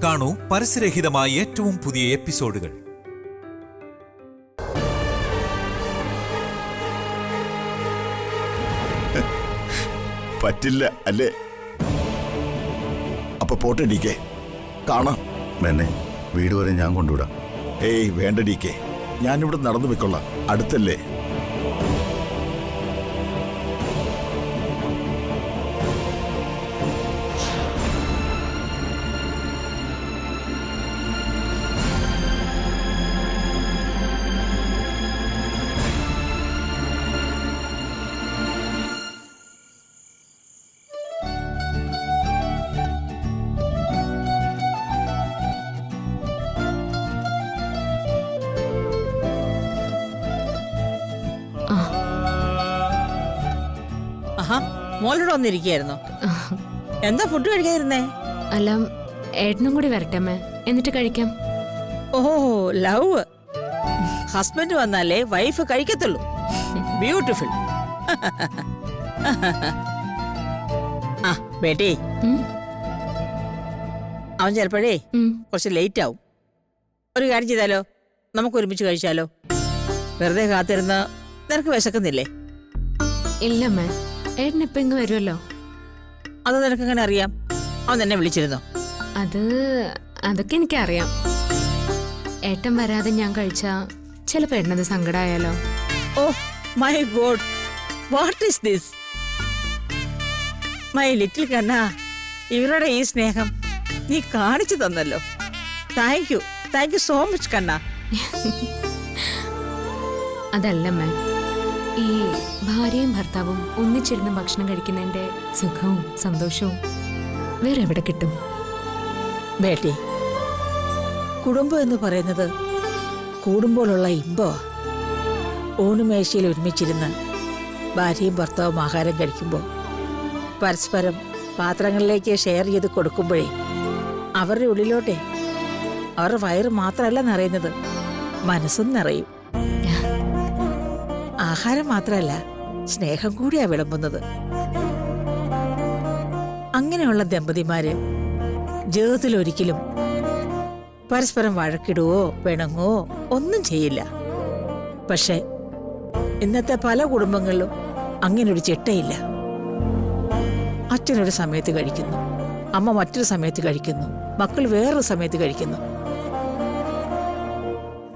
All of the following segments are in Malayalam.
കാണൂ പരസ്യരഹിതമായ ഏറ്റവും പുതിയ എപ്പിസോഡുകൾ. പറ്റില്ല അല്ലേ? അപ്പൊ പോട്ടെ ഡി കെ, കാണാം. മെന്നെ വീട് വരെ ഞാൻ കൊണ്ടുവിടാം. ഏയ് വേണ്ട ഡി കെ, ഞാനിവിടെ നടന്നു പോയിക്കൊള്ളാം, അടുത്തല്ലേ. മോളോട് വന്നിരിക്കുകയായിരുന്നോ? എന്താ ഫുഡ് കഴിക്കാതിരുന്നേ? അല്ല, ഏട്ടനും കൂടി വരട്ടെ അമ്മേ, എന്നിട്ട് കഴിക്കാം. ഓ, ലവ്. ഹസ്ബൻഡ് വന്നാലേ വൈഫ് കഴിക്കത്തുള്ളൂ. ബ്യൂട്ടിഫുൾ. ആ ബേട്ടി, അവൻ ചിലപ്പോഴേ കുറച്ച് ലേറ്റ് ആവും. ഒരു കാര്യം ചെയ്താലോ, നമുക്ക് ഒരുമിച്ച് കഴിച്ചാലോ? വെറുതെ കാത്തിരുന്ന് നിനക്ക് വിശക്കുന്നില്ലേ? ഇല്ലമ്മേ, ഏട്ടൻ ഇപ്പൊ ഇങ്ങ് വരുമല്ലോ. അത് നിനക്കെങ്ങനെ അറിയാം? അവൻ എന്നെ വിളിച്ചിരുന്നോ? അതൊക്കെ എനിക്കറിയാം. ഏട്ടൻ വരാതെ ഞാൻ കഴിച്ചാ ചിലപ്പോ ഏട്ടനത് സങ്കടമായാലോ. Oh my God, what is this? My little കണ്ണാ, ഇവരുടെ ഈ സ്നേഹം നീ കാണിച്ചു തന്നല്ലോ. താങ്ക് യു സോ മച്ച് കണ്ണാ. അതല്ലമ്മേ, ഈ ഭാര്യയും ഭർത്താവും ഒന്നിച്ചിരുന്ന് ഭക്ഷണം കഴിക്കുന്നതിന്റെ സുഖവും സന്തോഷവും വേറെ എവിടെ കിട്ടും? ബേട്ടി, കുടുംബം എന്ന് പറയുന്നത് കൂടുമ്പോഴുള്ള ഇമ്പമാ. ഊണുമേശയിൽ ഒരുമിച്ചിരുന്ന് ഭാര്യയും ഭർത്താവും ആഹാരം കഴിക്കുമ്പോൾ പരസ്പരം പാത്രങ്ങളിലേക്ക് ഷെയർ ചെയ്ത് കൊടുക്കുമ്പോഴേ അവരുടെ ഉള്ളിലോട്ടെ അവരുടെ വയറ് മാത്രമല്ല നിറയുന്നത്, മനസ്സും നിറയും. ആഹാരം മാത്രമല്ല, സ്നേഹം കൂടിയാ വിളമ്പുന്നത്. അങ്ങനെയുള്ള ദമ്പതിമാര് ജീവിതത്തിൽ ഒരിക്കലും പരസ്പരം വഴക്കിടുവോ പിണങ്ങോ ഒന്നും ചെയ്യില്ല. പക്ഷെ ഇന്നത്തെ പല കുടുംബങ്ങളിലും അങ്ങനൊരു ചിട്ടയില്ല. അച്ഛനൊരു സമയത്ത് കഴിക്കുന്നു, അമ്മ മറ്റൊരു സമയത്ത് കഴിക്കുന്നു, മക്കൾ വേറൊരു സമയത്ത് കഴിക്കുന്നു.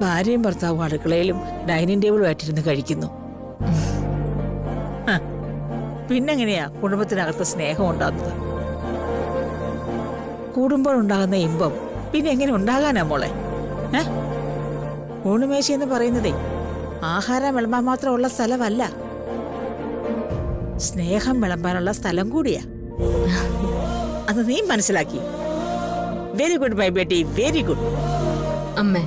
ഭാര്യയും ഭർത്താവും അടുക്കളയിലും ഡൈനിങ് ടേബിളും ആയിട്ടിരുന്ന് കഴിക്കുന്നു. പിന്നെങ്ങനെയാ കുടുംബത്തിനകത്ത് സ്നേഹം ഉണ്ടാകുന്നത്? കൂടുമ്പോഴുണ്ടാകുന്ന ഇമ്പം പിന്നെ എങ്ങനെ ഉണ്ടാകാനാ മോളെ? ഊണുമേശ എന്ന് പറയുന്നതേ ആഹാരം വിളമ്പാൻ മാത്രമുള്ള സ്ഥലമല്ല, സ്നേഹം വിളമ്പാനുള്ള സ്ഥലം കൂടിയാ. അത് നീ മനസ്സിലാക്കി. Very good my Beti, very good. അമ്മേ,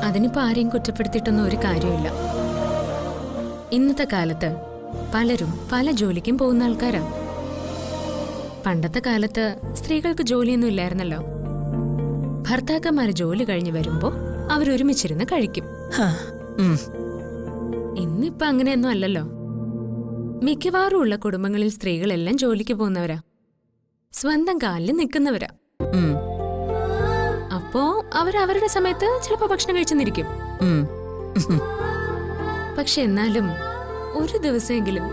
അതിനിപ്പോ ആരെയും കുറ്റപ്പെടുത്തിയിട്ടൊന്നും ഒരു കാര്യമില്ല. ഇന്നത്തെ കാലത്ത് പലരും പല ജോലിക്കും പോകുന്ന ആൾക്കാരാ. പണ്ടത്തെ കാലത്ത് സ്ത്രീകൾക്ക് ജോലിയൊന്നും ഇല്ലായിരുന്നല്ലോ. ഭർത്താക്കന്മാര് ജോലി കഴിഞ്ഞ് വരുമ്പോ അവരൊരുമിച്ചിരുന്ന് കഴിക്കും. ഇന്നിപ്പോ അങ്ങനെയൊന്നും അല്ലല്ലോ. മിക്കവാറും ഉള്ള കുടുംബങ്ങളിൽ സ്ത്രീകളെല്ലാം ജോലിക്ക് പോകുന്നവരാ, സ്വന്തം കാലിൽ നിൽക്കുന്നവരാ. അപ്പോ അവരവരുടെ സമയത്ത് ചിലപ്പോ ഭക്ഷണം കഴിച്ചെന്നിരിക്കും. പക്ഷെ എന്നാലും ഒരു ദിവസമെങ്കിലും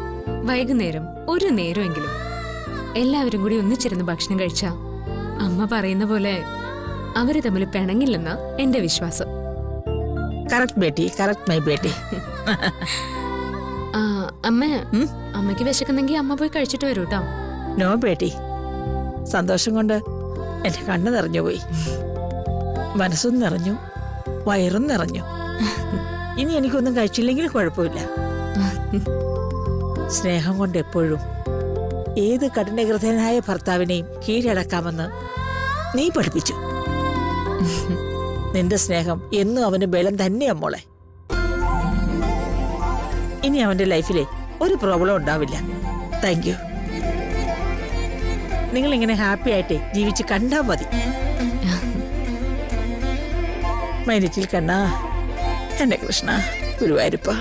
വൈകുന്നേരം ഒരു നേരമെങ്കിലും എല്ലാവരും കൂടി ഒന്നിച്ചിരുന്ന് ഭക്ഷണം കഴിച്ച അമ്മ പറയുന്ന പോലെ അവര് തമ്മിൽ പിണങ്ങില്ലെന്നാ എന്റെ വിശ്വാസം. Correct Beti, correct my Beti. അമ്മയ്ക്ക് വിശക്കുന്നെങ്കിൽ അമ്മ പോയി കഴിച്ചിട്ട് വരൂ കേട്ടോ. നോ ബേട്ടി, സന്തോഷം കൊണ്ട് എന്റെ കണ്ണ് നിറഞ്ഞുപോയി, മനസ്സും നിറഞ്ഞു, വയറും നിറഞ്ഞു. ഇനി എനിക്കൊന്നും കഴിച്ചില്ലെങ്കിൽ കുഴപ്പമില്ല. സ്നേഹം കൊണ്ട് എപ്പോഴും ഏത് കഠിനഹൃദയനായ ഭർത്താവിനെയും കീഴടക്കാമെന്ന് നീ പഠിപ്പിച്ചു. നിന്റെ സ്നേഹം എന്നും അവന് ബലം തന്നെയാ മോളെ. ഇനി അവന്റെ ലൈഫിലെ ഒരു പ്രോബ്ലം ഉണ്ടാവില്ല. Thank you. നിങ്ങൾ ഇങ്ങനെ ഹാപ്പി ആയിട്ട് ജീവിച്ച് കണ്ടാ മതി. മൈ ലിറ്റിൽ കണ്ണാ, എന്റെ കൃഷ്ണ, ഗുരുവായൂരപ്പ.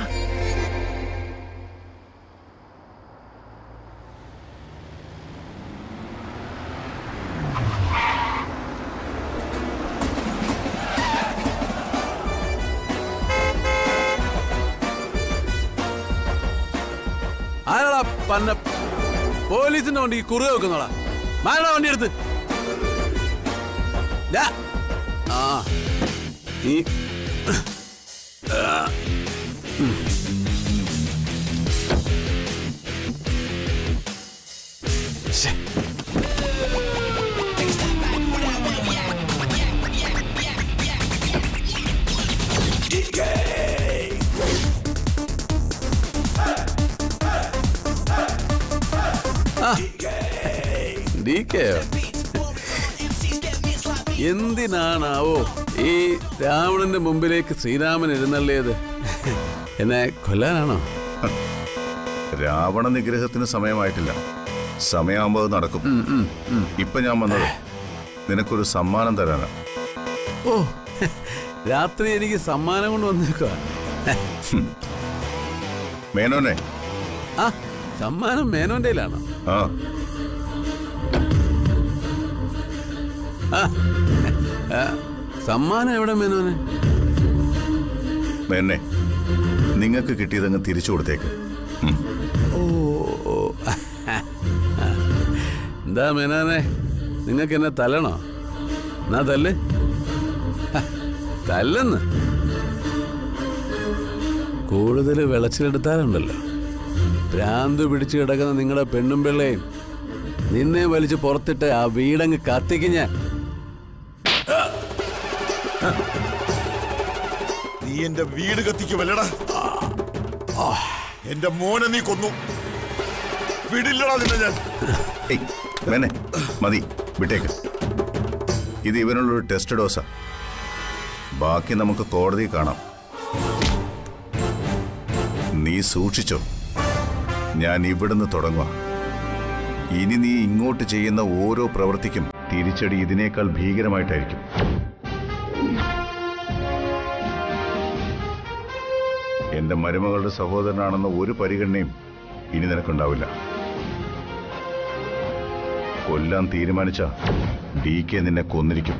പന്ന പോലീസിന്റെ വണ്ടി കുറുക വെക്കുന്നോളാ. മാറടാ വണ്ടി എടുത്ത്. ദാ. ആ നീ ശ്ശെ. DK യോ? എന്തിനാണാവോ ഈ രാവണന്റെ മുമ്പിലേക്ക് ശ്രീരാമൻ എഴുന്നള്ളിയത്? എന്നെ കൊല്ലാനാണോ? രാവണ നിഗ്രഹത്തിന് സമയമായിട്ടില്ല. സമയമാകുമ്പോൾ അത് നടക്കും. ഇപ്പൊ ഞാൻ വന്നത് നിനക്കൊരു സമ്മാനം തരാനാ. ഓ, രാത്രി എനിക്ക് സമ്മാനം കൊണ്ട് വന്നേക്കുക. മേനോനെ. ആ, സമ്മാനം മേനോന്റെയിലാണോ? ആ, സമ്മാനം എവിടെ മേനോനെ? മേനെ, നിങ്ങൾക്ക് കിട്ടിയതങ്ങ് തിരിച്ചു കൊടുത്തേക്ക്. ഓ, എന്താ മേനോനെ, നിങ്ങൾക്ക് എന്നെ തല്ലണോ? എന്നാ തല്ല്. തല്ലെന്ന് കൂടുതൽ വിളച്ചിലെടുത്താലുണ്ടല്ലോ, ഭ്രാന്ത് പിടിച്ചു കിടക്കുന്ന നിങ്ങളുടെ പെണ്ണും പിള്ളയും നിന്നെ വലിച്ച് പുറത്തിട്ട് ആ വീടങ്ങ് കത്തിക്കും ഞാൻ. നീ എന്റെ വീട് കത്തിക്കുമല്ലടാ. എന്റെ മോനെ നീ കൊന്നു. വീടില്ലടാ നിന്നെ ഞാൻ. ഏയ് മേനെ, മതി, വിട്ടേക്ക്. ഇത് ഇവനുള്ളൊരു ടെസ്റ്റ് ഡോസാ. ബാക്കി നമുക്ക് കോടതി കാണാം. നീ സൂക്ഷിച്ചോ, ഞാൻ ഇവിടുന്ന് തുടങ്ങുക. ഇനി നീ ഇങ്ങോട്ട് ചെയ്യുന്ന ഓരോ പ്രവൃത്തിക്കും തിരിച്ചടി ഇതിനേക്കാൾ ഭീകരമായിട്ടായിരിക്കും. എന്റെ മരുമകളുടെ സഹോദരനാണെന്ന ഒരു പരിഗണനയും ഇനി നിനക്കുണ്ടാവില്ല. കൊല്ലാൻ തീരുമാനിച്ച DK നിന്നെ കൊന്നിരിക്കും.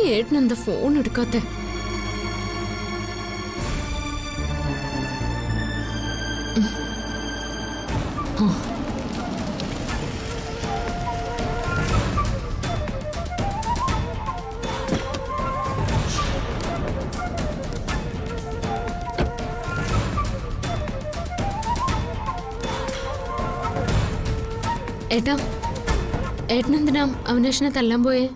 ഈ ഏട്ടനെന്താ ഫോൺ എടുക്കാത്തെ? ഏട്ടാ, ഏട്ടനെന്തിനാ അവിനാഷിനെ തല്ലാൻ പോയേ?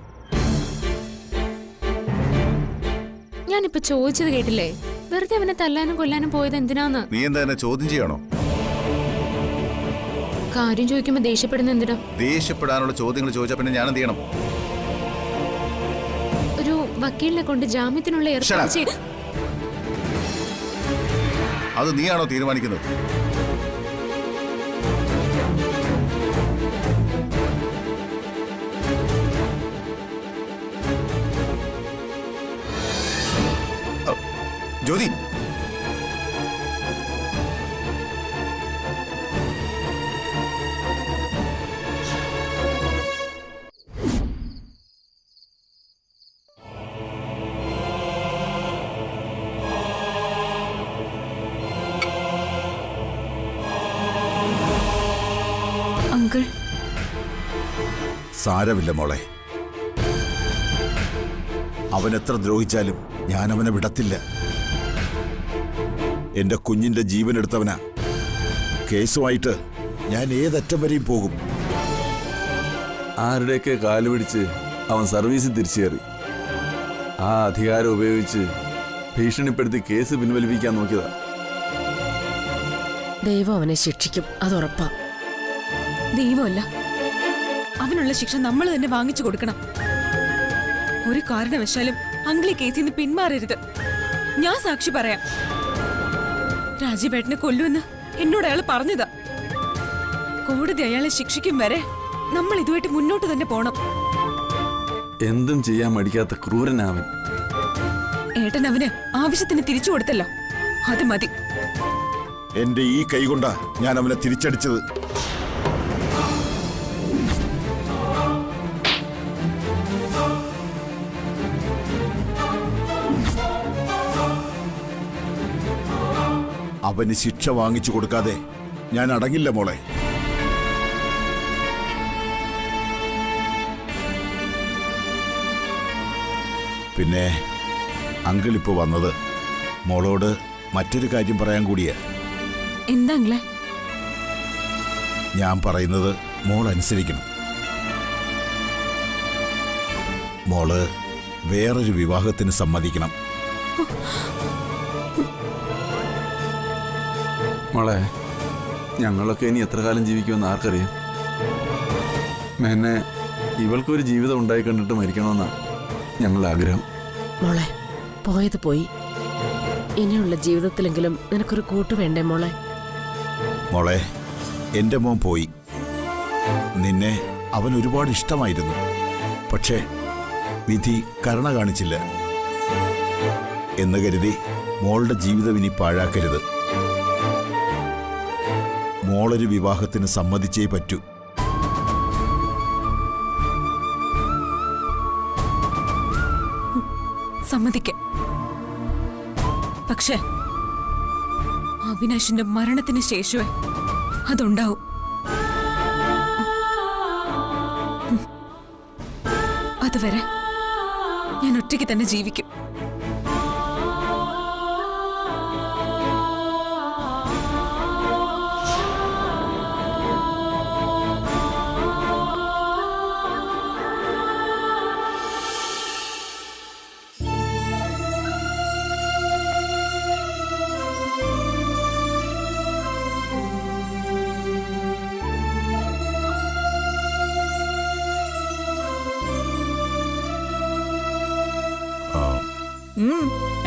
ഞാനിപ്പോ ചോദിച്ചത് കേട്ടില്ലേ? വെറുതെ അവനെ തല്ലാനും കൊല്ലാനും പോയത് എന്തിനാന്ന്? നീ എന്താ എന്നെ ചോദ്യം ചെയ്യണോ? കാര്യം ചോദിക്കുമ്പോ ദേഷ്യപ്പെടുന്ന എന്തിനാ? ദേഷ്യപ്പെടാനുള്ള ചോദ്യങ്ങൾ ചോദിച്ചാ പിന്നെ ഞാൻ എന്ത് ചെയ്യണം? ഒരു വക്കീലിനെ കൊണ്ട് ജാമ്യത്തിനുള്ള ഏർപ്പാട് ചെയ്ത്. അത് നീയാണോ തീരുമാനിക്കുന്നത്? ജ്യോതി, അങ്കിൾ, സാരമില്ല മോളെ. അവൻ എത്ര ദ്രോഹിച്ചാലും ഞാൻ അവനെ വിടത്തില്ല. എന്റെ കുഞ്ഞിന്റെ ജീവൻ എടുത്തവനാ. കേസുമായിട്ട് ഞാൻ ഏതറ്റം വരെയും പോകും. ആരുടെയൊക്കെ കാല് പിടിച്ച് അവൻ സർവീസിൽ തിരിച്ചു കയറി. ആ അധികാരം ഉപയോഗിച്ച് ഭീഷണിപ്പെടുത്തി കേസ് പിൻവലിപ്പിക്കാൻ നോക്കിയതാ. ദൈവം അവനെ ശിക്ഷിക്കും, അതുറപ്പാ. ദൈവമല്ല, അവനുള്ള ശിക്ഷ നമ്മൾ തന്നെ വാങ്ങിച്ചു കൊടുക്കണം. ഒരു കാരണവശാലും അങ്കിളി കേസിൽ നിന്ന് പിന്മാറരുത്. ഞാൻ സാക്ഷി പറയാം. രാജീവേട്ടനെ കൊല്ലുമെന്ന് എന്നോട് അയാൾ പറഞ്ഞതാ. കോടതി അയാളെ ശിക്ഷിക്കും വരെ നമ്മൾ ഇതുമായിട്ട് മുന്നോട്ട് തന്നെ പോണം. എന്തും ചെയ്യാൻ മടിക്കാത്ത ക്രൂരനാവൻ. ഏട്ടൻ അവന് ആവശ്യത്തിന് തിരിച്ചു കൊടുത്തല്ലോ, അത് മതി. എന്റെ ഈ കൈ കൊണ്ടാ ഞാൻ അവനെ തിരിച്ചടിച്ചത്. അവന് ശിക്ഷ വാങ്ങിച്ചു കൊടുക്കാതെ ഞാൻ അടങ്ങില്ല മോളെ. പിന്നെ അങ്കിൾ ഇപ്പൊ വന്നത് മോളോട് മറ്റൊരു കാര്യം പറയാൻ കൂടിയാ. എന്താ അങ്കിളെ? ഞാൻ പറയുന്നത് മോൾ അനുസരിക്കണം. മോള് വേറൊരു വിവാഹത്തിന് സമ്മതിക്കണം. മോളെ, ഞങ്ങളൊക്കെ ഇനി എത്ര കാലം ജീവിക്കുമെന്ന് ആർക്കറിയാം. മേന്നെ ഇവൾക്കൊരു ജീവിതം ഉണ്ടായി കണ്ടിട്ട് മരിക്കണമെന്നാ ഞങ്ങളുടെ ആഗ്രഹം. മോളെ, പോയത് പോയി. ഇനിയുള്ള ജീവിതത്തിലെങ്കിലും നിനക്കൊരു കൂട്ട് വേണ്ടേ മോളെ? മോളെ, എന്റെ മോൻ പോയി. നിന്നെ അവൻ ഒരുപാട് ഇഷ്ടമായിരുന്നു. പക്ഷേ വിധി കരുണ കാണിച്ചില്ല എന്ന് കരുതി മോളുടെ ജീവിതം ഇനി പാഴാക്കരുത്. മോളൊരു വിവാഹത്തിന് സമ്മതിച്ചേ പറ്റൂ. സമ്മതിക്കാം. പക്ഷേ അവിനാശിന്റെ മരണത്തിന് ശേഷമേ അതുണ്ടാവും. അതുവരെ ഞാൻ ഒറ്റയ്ക്ക് തന്നെ ജീവിക്കും.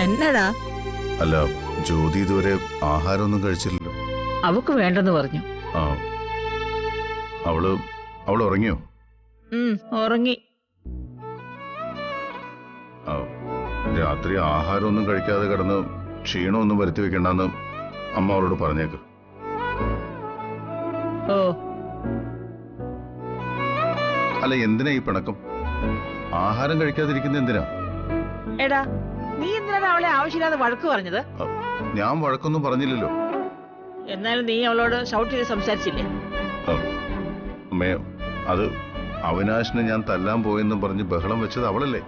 എന്നടാ? അല്ല, ജ്യോതി ഇതുവരെ ആഹാരമൊന്നും കഴിച്ചില്ലല്ലോ. അവക്ക് വേണ്ടെന്ന് പറഞ്ഞു. ആ, അവള് ഉറങ്ങിയോ? ഉറങ്ങി. ആ, രാത്രി ആഹാരമൊന്നും കഴിക്കാതെ കിടന്ന് ക്ഷീണമൊന്നും വരുത്തി വെക്കണ്ടെന്ന് അമ്മ അവളോട് പറഞ്ഞേക്ക്. ഓ, അല്ല, എന്തിനാ ഈ പിണക്കം? ആഹാരം കഴിക്കാതിരിക്കുന്ന എന്തിനാ? എടാ, നീ എന്തിനാണ് അവളെ ആവശ്യമില്ലാതെ വഴക്ക് പറഞ്ഞത്? ഞാൻ വഴക്കൊന്നും പറഞ്ഞില്ലല്ലോ. എന്നാലും നീ അവളോട് ഷൗട്ട് ചെയ്ത് സംസാരിച്ചില്ലേ? അമ്മേ, അത് അവിനാശിനെ ഞാൻ തല്ലാൻ പോയെന്നും പറഞ്ഞ് ബഹളം വെച്ചത് അവളല്ലേ.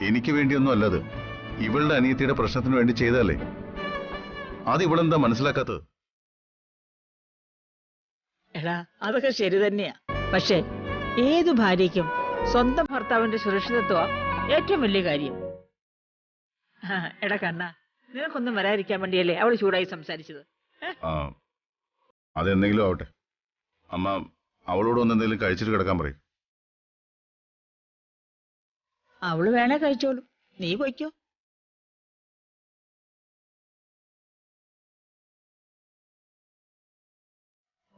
എനിക്ക് വേണ്ടിയൊന്നും അല്ലത്. ഇവളുടെ അനിയത്തിയുടെ പ്രശ്നത്തിന് വേണ്ടി ചെയ്തല്ലേ. അത് ഇവളെന്താ മനസ്സിലാക്കാത്തത്? എടാ, അതൊക്കെ ശരി തന്നെയാ. പക്ഷെ ഏതു ഭാര്യയ്ക്കും സ്വന്തം ഭർത്താവിന്റെ സുരക്ഷിതത്വം ഏറ്റവും വലിയ കാര്യം. എടാ കണ്ണ, നിനക്കൊന്നും വരാതിരിക്കാൻ വേണ്ടിയല്ലേ അവള് ചൂടായി സംസാരിച്ചത്? ആ, അതെന്തെങ്കിലും ആവട്ടെ. അമ്മ അവളോട് ഒന്ന് എന്തെങ്കിലും കഴിച്ചിട്ട് കിടക്കാൻ പറയും. അവള് വേണേ കഴിച്ചോളൂ, നീ പോയിക്കോ.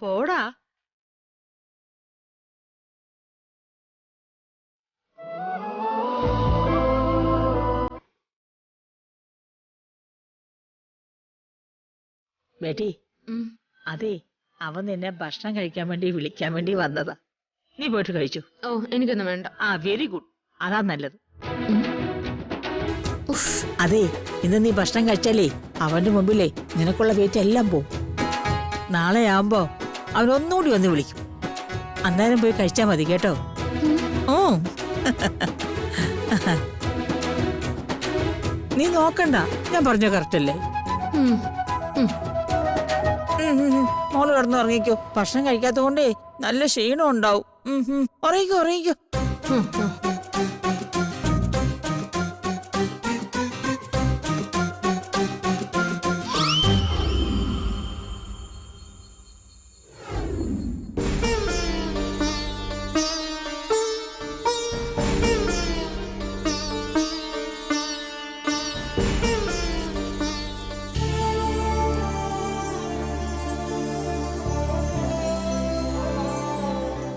പോടാ. ബേട്ടി, അതെ, അവൻ നിന്നെ ഭക്ഷണം കഴിക്കാൻ വേണ്ടി വിളിക്കാൻ വേണ്ടി വന്നതാ. നീ പോയിട്ട് കഴിച്ചു. ഓ, എനിക്കൊന്നും വേണ്ട. ആ, വെരി ഗുഡ്, അതാ നല്ലത്. അതെ, ഇന്ന് നീ ഭക്ഷണം കഴിച്ചാലേ അവന്റെ മുമ്പിലേ നിനക്കുള്ള വെയിറ്റ് എല്ലാം പോവും. നാളെ ആവുമ്പോ അവനൊന്നുകൂടി വന്ന് വിളിക്കും. അന്നേരം പോയി കഴിച്ചാ മതി കേട്ടോ. ഓ, നീ നോക്കണ്ട, ഞാൻ പറഞ്ഞ കറക്റ്റ് അല്ലേ? മോള് കിടന്ന് ഉറങ്ങിക്കോ. ഭക്ഷണം കഴിക്കാത്ത കൊണ്ടേ നല്ല ക്ഷീണം ഉണ്ടാവും. ഉറങ്ങിക്കോ.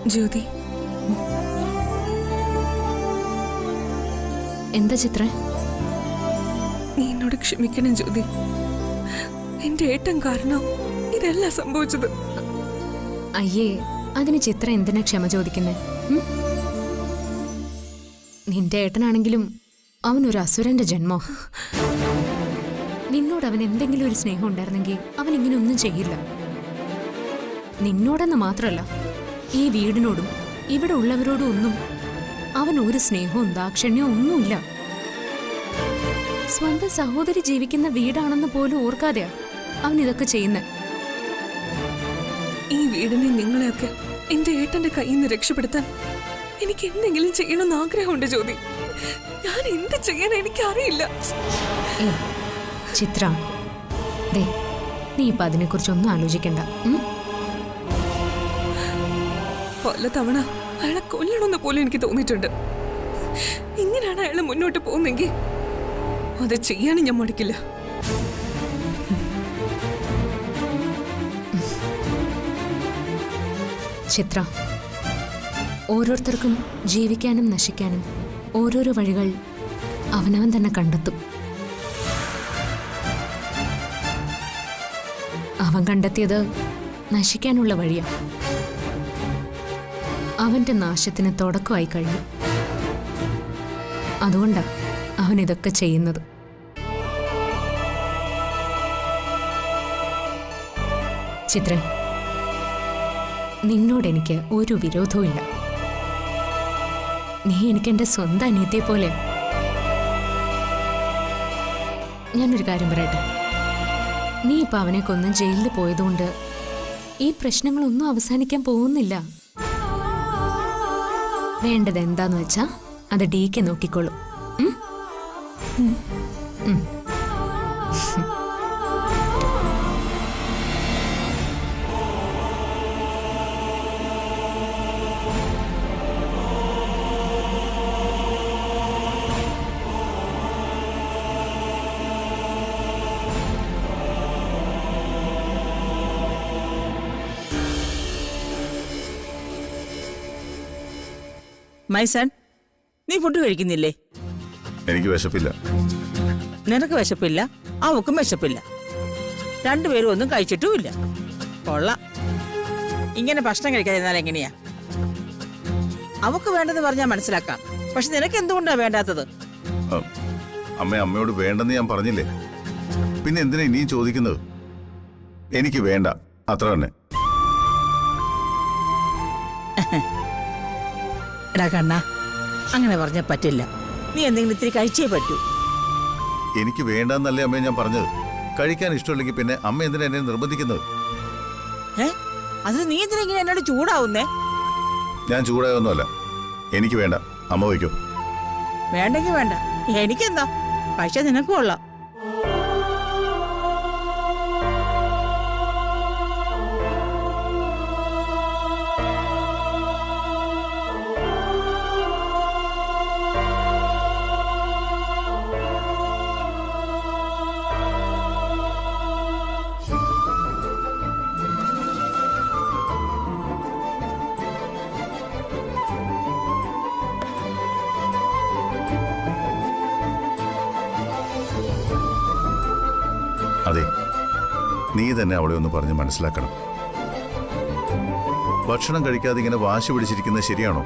ജ്യോതി, എന്താ ചിത്ര? നീ എന്നോട് ക്ഷമിക്കണം ജ്യോതി. എന്റെ ഏട്ടൻ കാരണം ഇതെല്ലാം സംഭവിച്ചത്. അയ്യേ, അതിന് ചിത്ര എന്തിനാ ക്ഷമ ചോദിക്കുന്നേ? നിന്റെ ഏട്ടനാണെങ്കിലും അവനൊരു അസുരന്റെ ജന്മോ. നിന്നോട് അവൻ എന്തെങ്കിലും ഒരു സ്നേഹം ഉണ്ടായിരുന്നെങ്കിൽ അവൻ ഇങ്ങനെ ഒന്നും ചെയ്യില്ല. നിന്നോടെന്ന് മാത്രമല്ല, ഈ വീടിനോടും ഇവിടെ ഉള്ളവരോടും ഒന്നും അവൻ ഒരു സ്നേഹവും ദാക്ഷിണ്യവും ഒന്നുമില്ല. സ്വന്തം സഹോദരി ജീവിക്കുന്ന വീടാണെന്ന് പോലും ഓർക്കാതെയാ അവൻ ഇതൊക്കെ ചെയ്യുന്നത്. ഈ വീടിനെ നിങ്ങളെയൊക്കെ എന്റെ ഏട്ടന്റെ കയ്യിൽ നിന്ന് രക്ഷപ്പെടുത്താൻ എനിക്ക് എന്തെങ്കിലും ചെയ്യണമെന്ന് ആഗ്രഹമുണ്ട് ജ്യോതി. ഞാൻ എന്ത് ചെയ്യാൻ എനിക്കറിയില്ല. ചിത്ര, ദേ, നീ ഇപ്പൊ അതിനെക്കുറിച്ചൊന്നും ആലോചിക്കണ്ട. പല തവണ അയാളെ കൊല്ലണമെന്ന് പോലും എനിക്ക് തോന്നിയിട്ടുണ്ട്. ഇങ്ങനെയാണ് അയാളെ മുന്നോട്ട് പോകുന്നെങ്കിൽ അത് ചെയ്യാനും ഞാൻ മടിക്കില്ല. ചിത്ര, ഓരോരുത്തർക്കും ജീവിക്കാനും നശിക്കാനും ഓരോരോ വഴികൾ അവനവൻ തന്നെ കണ്ടെത്തും. അവൻ കണ്ടെത്തിയത് നശിക്കാനുള്ള വഴിയാ. അവന്റെ നാശത്തിന് തുടക്കമായി കഴിഞ്ഞു. അതുകൊണ്ടാ അവൻ ഇതൊക്കെ ചെയ്യുന്നത്. ചിത്ര, നിന്നോടെനിക്ക് ഒരു വിരോധവും ഇല്ല. നീ എനിക്കെന്റെ സ്വന്തം അനിയത്തിയെ പോലെ. ഞാനൊരു കാര്യം പറയട്ടെ, നീ ഇപ്പൊ അവനെ കൊന്ന് ജയിലിൽ പോയതുകൊണ്ട് ഈ പ്രശ്നങ്ങളൊന്നും അവസാനിക്കാൻ പോകുന്നില്ല. വേണ്ടത് എന്താന്ന് വെച്ചാ അത് ഡിക്ക് നോക്കിക്കോളൂ. മൈസൺ, നീ ഫുഡ് കഴിക്കുന്നില്ലേ? എനിക്ക് വിശപ്പില്ല. നിനക്ക് വിശപ്പില്ല, അവക്കും വിശപ്പില്ല. രണ്ടുപേരും ഒന്നും കഴിച്ചിട്ടുമില്ല. കൊള്ളാം. ഇങ്ങനെ ഭക്ഷണം കഴിക്കാതിരുന്നാൽ എങ്ങനെയാ? അവക്ക് വേണ്ടെന്ന് പറഞ്ഞാൽ മനസ്സിലാക്കാം, പക്ഷെ നിനക്ക് എന്തുകൊണ്ടാ വേണ്ടാത്തത്? അമ്മയോട് വേണ്ടെന്ന് ഞാൻ പറഞ്ഞില്ലേ, പിന്നെ എന്തിനാ ഇനിയും ചോദിക്കുന്നത്? എനിക്ക് വേണ്ട, അത്ര തന്നെ. എടാ കണ്ണാ, അങ്ങനെ പറഞ്ഞാൽ പറ്റില്ല. നീ എന്തെങ്കിലും ഇത്തിരി കഴിച്ചേ പറ്റൂ. എനിക്ക് വേണ്ടെന്നല്ലേ അമ്മയെ ഞാൻ പറഞ്ഞത്. കഴിക്കാൻ ഇഷ്ടമില്ലെങ്കിൽ പിന്നെ അമ്മ എന്തിനാ എന്നെ നിർബന്ധിക്കുന്നത്? അത് നീ എന്തിനാ ഇങ്ങനെ എന്നോട് ചൂടാവുന്നേ? ഞാൻ ചൂടായൊന്നുമല്ല. എനിക്ക് വേണ്ട, അമ്മ വയ്ക്കോ. വേണ്ടെങ്കിൽ വേണ്ട, എനിക്കെന്താ? പക്ഷെ നിനക്കും കൊള്ളാം. അതെ, നീ തന്നെ അവളെ ഒന്ന് പറഞ്ഞ് മനസ്സിലാക്കണം. ഭക്ഷണം കഴിക്കാതെ ഇങ്ങനെ വാശി പിടിച്ചിരിക്കുന്നത് ശരിയാണോ?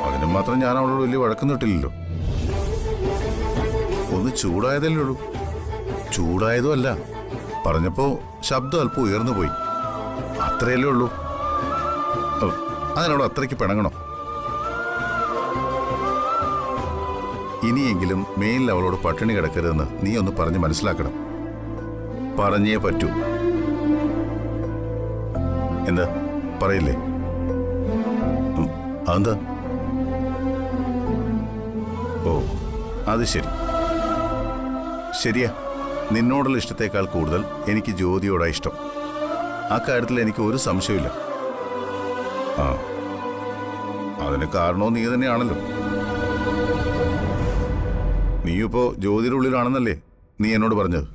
അതിന് മാത്രം ഞാൻ അവളോട് വലിയ വഴക്കുന്നിട്ടില്ലല്ലോ. ഒന്ന് ചൂടായതല്ലേ ഉള്ളൂ. ചൂടായതും അല്ല, പറഞ്ഞപ്പോ ശബ്ദം അല്പം ഉയർന്നു പോയി, അത്രയല്ലേ ഉള്ളൂ. അതിനോട് അത്രയ്ക്ക് പിണങ്ങണോ? ഇനിയെങ്കിലും മേലിൽ അവളോട് പട്ടിണി കിടക്കരുതെന്ന് നീ ഒന്ന് പറഞ്ഞ് മനസ്സിലാക്കണം. പറഞ്ഞേ പറ്റൂ. എന്താ പറയില്ലേ? അതെന്താ? ഓ, അത് ശരി. ശരിയാ, നിന്നോടുള്ള ഇഷ്ടത്തേക്കാൾ കൂടുതൽ എനിക്ക് ജ്യോതിയോടാ ഇഷ്ടം. ആ കാര്യത്തിൽ എനിക്ക് ഒരു സംശയമില്ല. ആ, അതിന് കാരണവും നീ തന്നെയാണല്ലോ. നീയിപ്പോ ജ്യോതിയുടെ ഉള്ളിലാണെന്നല്ലേ നീ എന്നോട് പറഞ്ഞത്?